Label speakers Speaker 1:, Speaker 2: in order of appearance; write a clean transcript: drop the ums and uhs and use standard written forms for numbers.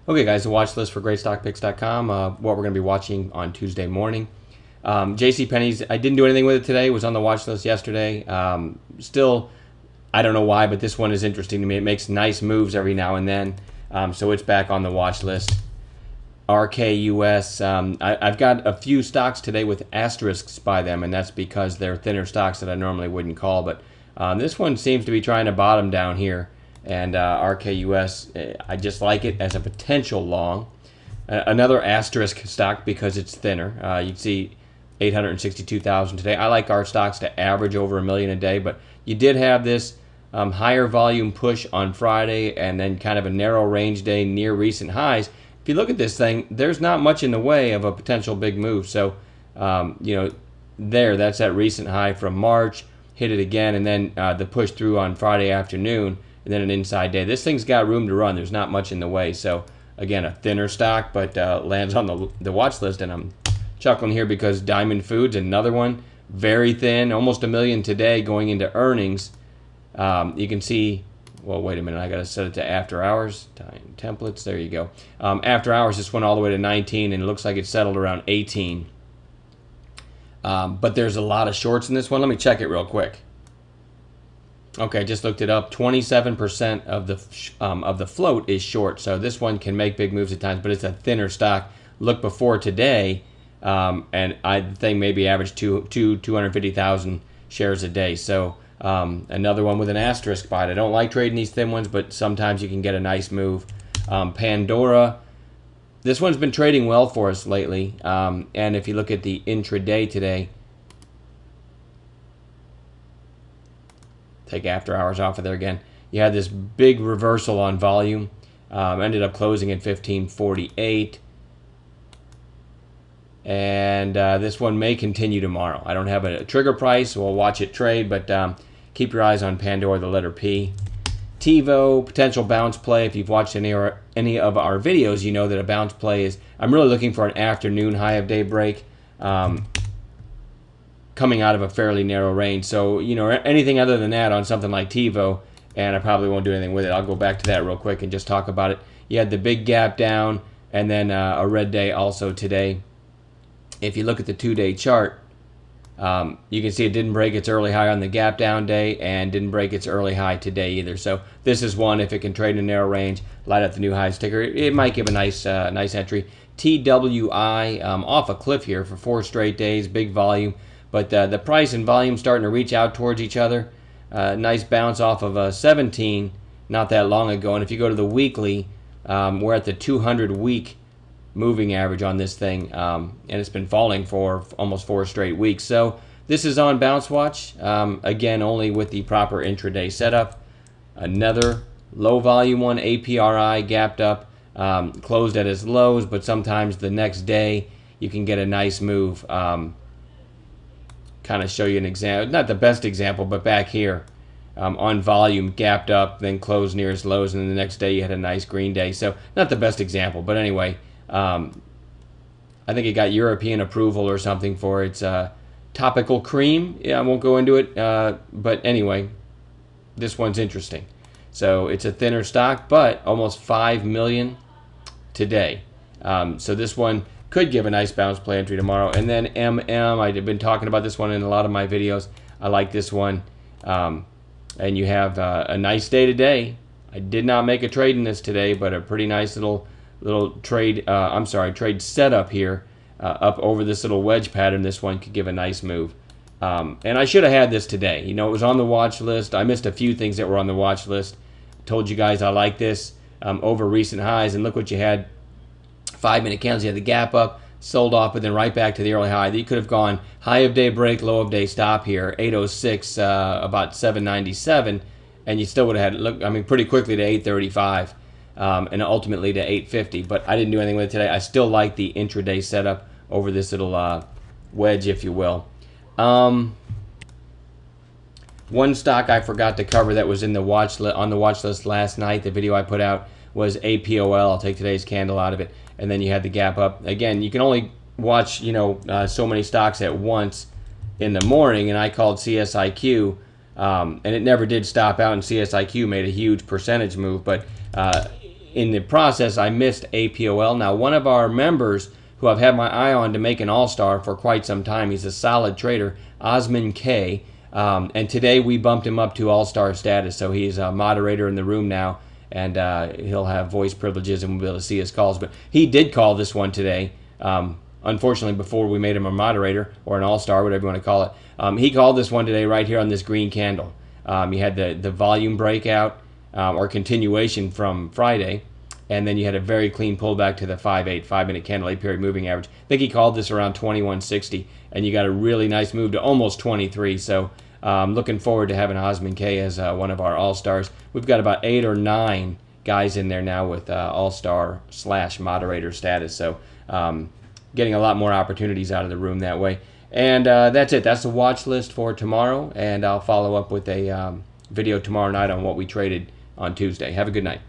Speaker 1: Okay, guys, the watch list for GreatStockPicks.com. What we're going to be watching on Tuesday morning. JCPenney's, I didn't do anything with it today. It was on the watch list yesterday. Still, I don't know why, but this one is interesting to me. It makes nice moves every now and then. So it's back on the watch list. RKUS, I've got a few stocks today with asterisks by them, and that's because they're thinner stocks that I normally wouldn't call. But this one seems to be trying to bottom down here. And RKUS, I just like it as a potential long. Another asterisk stock because it's thinner. You can see 862,000 today. I like our stocks to average over 1 million a day, but you did have this higher volume push on Friday and then kind of a narrow range day near recent highs. If you look at this thing, there's not much in the way of a potential big move. So, that's that recent high from March, hit it again, and then the push through on Friday afternoon, and then an inside day. This thing's got room to run. There's not much in the way. So, again, a thinner stock, but lands on the watch list, and I'm chuckling here because Diamond Foods, another one, very thin, almost 1 million today going into earnings. You can see, well, wait a minute, I got to set it to after hours. Time templates, there you go. After hours, this went all the way to 19, and it looks like it settled around 18. But there's a lot of shorts in this one. Let me check it real quick. Okay, just looked it up. 27% of the float is short, so this one can make big moves at times, but it's a thinner stock. Look before today, and I think maybe average 250,000 shares a day. So another one with an asterisk by it. I don't like trading these thin ones, but sometimes you can get a nice move. Pandora, this one's been trading well for us lately, and if you look at the intraday today, take after hours off of there again. You had this big reversal on volume. Ended up closing at 1548. And this one may continue tomorrow. I don't have a trigger price, so we'll watch it trade, but keep your eyes on Pandora, the letter P. TiVo, potential bounce play. If you've watched any of our videos, you know that a bounce play is, I'm really looking for an afternoon high of day break. Coming out of a fairly narrow range. So, anything other than that on something like TiVo, and I probably won't do anything with it. I'll go back to that real quick and just talk about it. You had the big gap down, and then a red day also today. If you look at the 2-day chart, you can see it didn't break its early high on the gap down day and didn't break its early high today either. So this is one, if it can trade in a narrow range, light up the new highs ticker, it might give a nice entry. TWI off a cliff here for 4 straight days, big volume. But the price and volume starting to reach out towards each other. Nice bounce off of 17 not that long ago. And if you go to the weekly, we're at the 200-week moving average on this thing. And it's been falling for almost 4 straight weeks. So this is on Bounce Watch. Again, only with the proper intraday setup. Another low volume one, APRI, gapped up, closed at its lows. But sometimes the next day you can get a nice move. Kind of show you an example, not the best example, but back here on volume, gapped up, then closed near its lows, and then the next day you had a nice green day. So not the best example, but anyway, I think it got European approval or something for its topical cream. Yeah, I won't go into it, but anyway, this one's interesting. So it's a thinner stock, but almost 5 million today. So this one could give a nice bounce play entry tomorrow. And then MM, I've been talking about this one in a lot of my videos. I like this one. And you have a nice day today. I did not make a trade in this today, but a pretty nice little trade, trade setup here up over this little wedge pattern. This one could give a nice move. And I should have had this today. It was on the watch list. I missed a few things that were on the watch list. Told you guys I like this over recent highs, and look what you had. 5-minute candles, you had the gap up, sold off, but then right back to the early high. You could have gone high of day break, low of day stop here, 806, about 797, and you still would have had, pretty quickly to 835, and ultimately to 850. But I didn't do anything with it today. I still like the intraday setup over this little wedge, if you will. One stock I forgot to cover that was in the on the watch list last night. The video I put out was APOL. I'll take today's candle out of it. And then you had the gap up. Again, you can only watch, so many stocks at once in the morning, and I called CSIQ, and it never did stop out, and CSIQ made a huge percentage move. But in the process, I missed APOL. Now, one of our members who I've had my eye on to make an all-star for quite some time, he's a solid trader, Osman K. And today we bumped him up to all-star status, so he's a moderator in the room now, and he'll have voice privileges and we'll be able to see his calls. But he did call this one today. Unfortunately, before we made him a moderator or an all-star, whatever you want to call it, he called this one today right here on this green candle. You had the volume breakout or continuation from Friday, and then you had a very clean pullback to the 5-minute candle 8-period moving average. I think he called this around 2160, and you got a really nice move to almost 23. So looking forward to having Osman K as one of our all-stars. We've got about 8 or 9 guys in there now with all-star / moderator status. So getting a lot more opportunities out of the room that way. And that's it. That's the watch list for tomorrow, and I'll follow up with a video tomorrow night on what we traded on Tuesday. Have a good night.